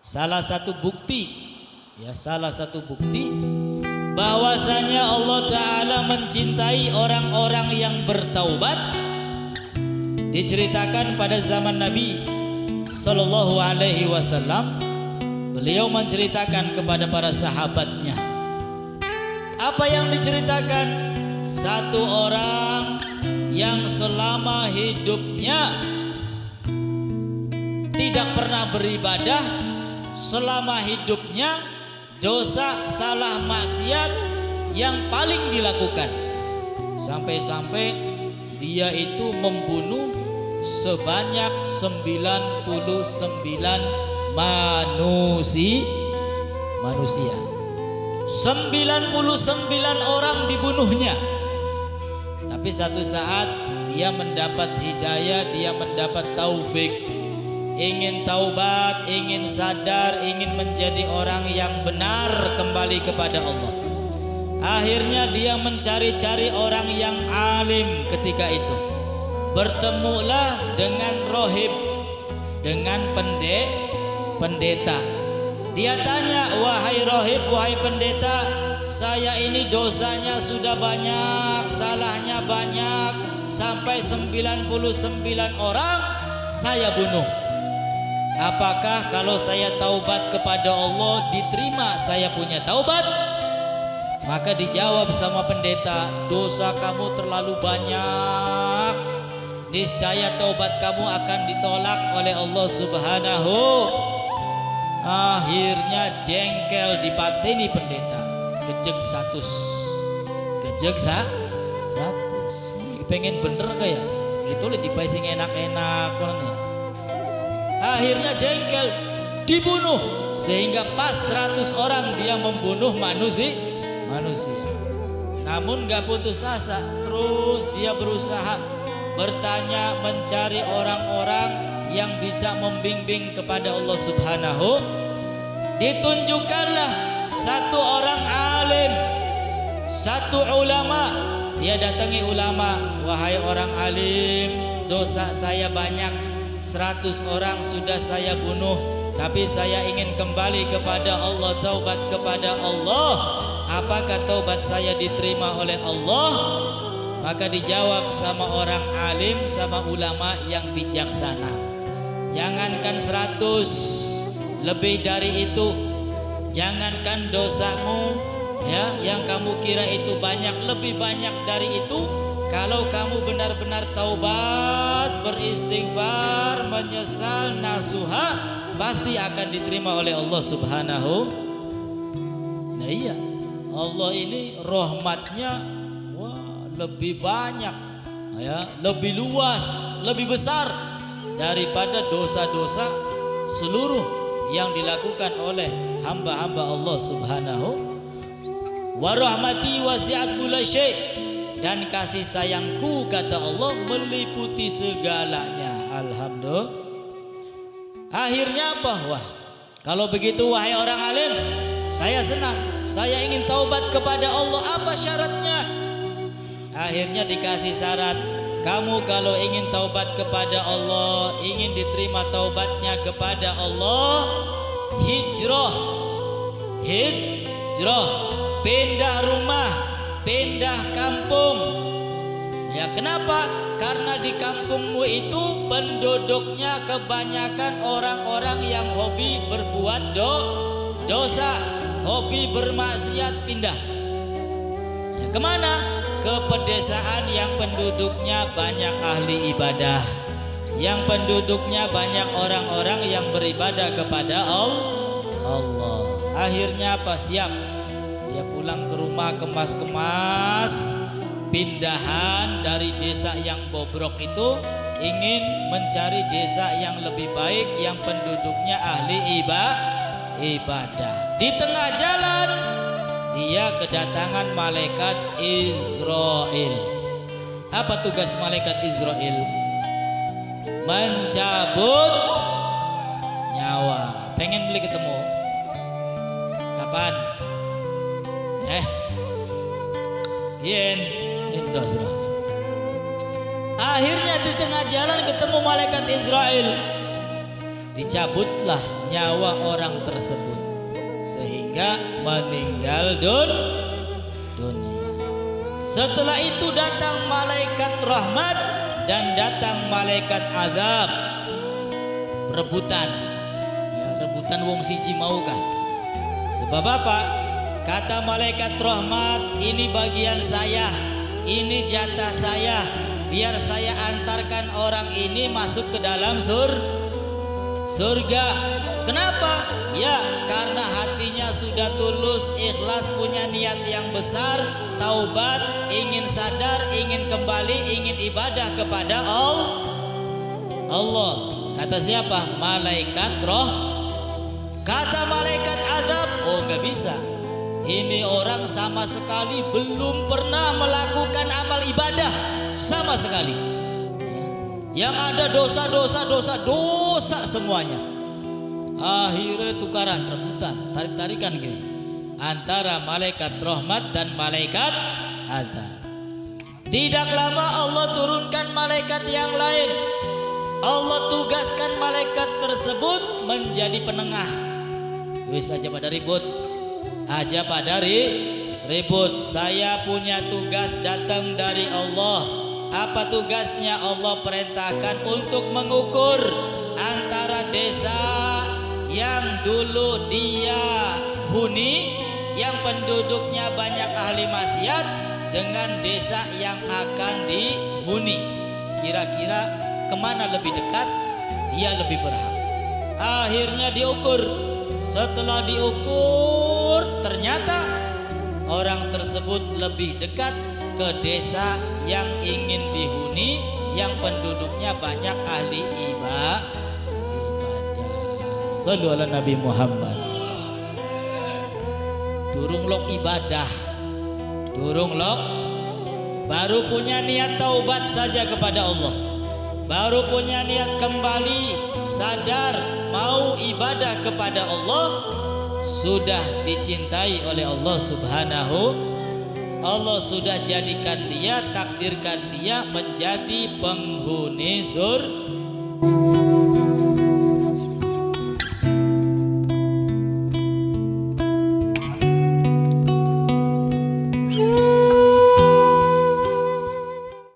salah satu bukti bahwasanya Allah Ta'ala mencintai orang-orang yang bertaubat diceritakan pada zaman Nabi Sallallahu Alaihi Wasallam. Beliau menceritakan kepada para sahabatnya. Apa yang diceritakan? Satu orang yang selama hidupnya tidak pernah beribadah, selama hidupnya dosa, salah, maksiat yang paling dilakukan, sampai-sampai dia itu membunuh sebanyak 99 manusia. 99 orang dibunuhnya. Tapi satu saat dia mendapat hidayah, dia mendapat taufik, ingin taubat, ingin sadar, ingin menjadi orang yang benar kembali kepada Allah. Akhirnya dia mencari-cari orang yang alim ketika itu. Bertemulah dengan rohib, dengan pendeta. Dia tanya, wahai rohib, wahai pendeta, saya ini dosanya sudah banyak, salahnya banyak, sampai 99 orang saya bunuh. Apakah kalau saya taubat kepada Allah diterima saya punya taubat? Maka dijawab sama pendeta, dosa kamu terlalu banyak, niscaya taubat kamu akan ditolak oleh Allah Subhanahu. Akhirnya jengkel, dipateni pendeta, gejek 100. Pengen bener kayak itu di sing enak-enak ya. Akhirnya jengkel, dibunuh, sehingga pas 100 orang dia membunuh manusia. Namun gak putus asa, terus dia berusaha bertanya, mencari orang-orang yang bisa membimbing kepada Allah Subhanahu. Ditunjukkanlah satu orang alim, satu ulama. Dia datangi ulama, wahai orang alim, dosa saya banyak, 100 orang sudah saya bunuh, tapi saya ingin kembali kepada Allah, taubat kepada Allah. Apakah taubat saya diterima oleh Allah? Maka dijawab sama orang alim, sama ulama yang bijaksana, jangankan 100, lebih dari itu. Jangankan dosamu ya yang kamu kira itu banyak, lebih banyak dari itu. Kalau kamu benar-benar taubat, beristighfar, menyesal, nasuha, pasti akan diterima oleh Allah Subhanahu. Nah iya, Allah ini rahmatnya lebih banyak ya, lebih luas, lebih besar daripada dosa-dosa seluruh yang dilakukan oleh hamba-hamba Allah Subhanahu. Wa rahmati wasi'at kulla syai', dan kasih sayangku, kata Allah, meliputi segalanya. Alhamdulillah. Akhirnya apa? Wah, kalau begitu wahai orang alim, saya senang, saya ingin taubat kepada Allah. Apa syaratnya? Akhirnya dikasih syarat, kamu kalau ingin taubat kepada Allah, ingin diterima taubatnya kepada Allah, hijrah, pindah rumah, pindah kampung. Ya kenapa? Karena di kampungmu itu penduduknya kebanyakan orang-orang yang hobi berbuat dosa, hobi bermaksiat. Pindah. Ya, kemana? Ke pedesaan yang penduduknya banyak ahli ibadah, yang penduduknya banyak orang-orang yang beribadah kepada Allah. Akhirnya apa? Siap, dia pulang ke rumah, kemas-kemas, pindahan dari desa yang bobrok itu, ingin mencari desa yang lebih baik, yang penduduknya ahli ibadah. Di tengah jalan dia kedatangan malaikat Israel. Apa tugas malaikat Israel? Mencabut nyawa. Pengen beli ketemu? Kapan? Indosro. Akhirnya di tengah jalan ketemu malaikat Israel. dicabutlah nyawa orang tersebut sehingga meninggal dunia. Setelah itu datang malaikat rahmat dan datang malaikat azab, rebutan, ya, rebutan wong siji maukah? Sebab apa? Kata malaikat rahmat, ini bagian saya, ini jatah saya, biar saya antarkan orang ini masuk ke dalam surga. Kenapa? Ya, karena hatinya sudah tulus, ikhlas, punya niat yang besar, taubat, ingin sadar, ingin kembali, ingin ibadah kepada Allah. Kata siapa? Malaikat roh. Kata malaikat azab, oh nggak bisa. Ini orang sama sekali belum pernah melakukan amal ibadah sama sekali. Yang ada dosa semuanya. Akhirnya tukaran, rebutan, tarik-tarikan gini antara malaikat rahmat dan malaikat azab. Tidak lama Allah turunkan malaikat yang lain. Allah tugaskan malaikat tersebut menjadi penengah. Wis aja pada ribut. Saya punya tugas datang dari Allah. Apa tugasnya? Allah perintahkan untuk mengukur antara desa yang dulu dia huni, yang penduduknya banyak ahli maksiat, dengan desa yang akan dihuni. Kira-kira kemana lebih dekat, dia lebih berhak. Akhirnya diukur. Setelah diukur, ternyata orang tersebut lebih dekat ke desa yang ingin dihuni, yang penduduknya banyak ahli ibadah. Sallu ala Nabi Muhammad. Durung lok ibadah, durung lok, baru punya niat taubat saja kepada Allah, baru punya niat kembali sadar mau ibadah kepada Allah, sudah dicintai oleh Allah Subhanahu. Allah sudah jadikan dia, takdirkan dia menjadi penghuni surga.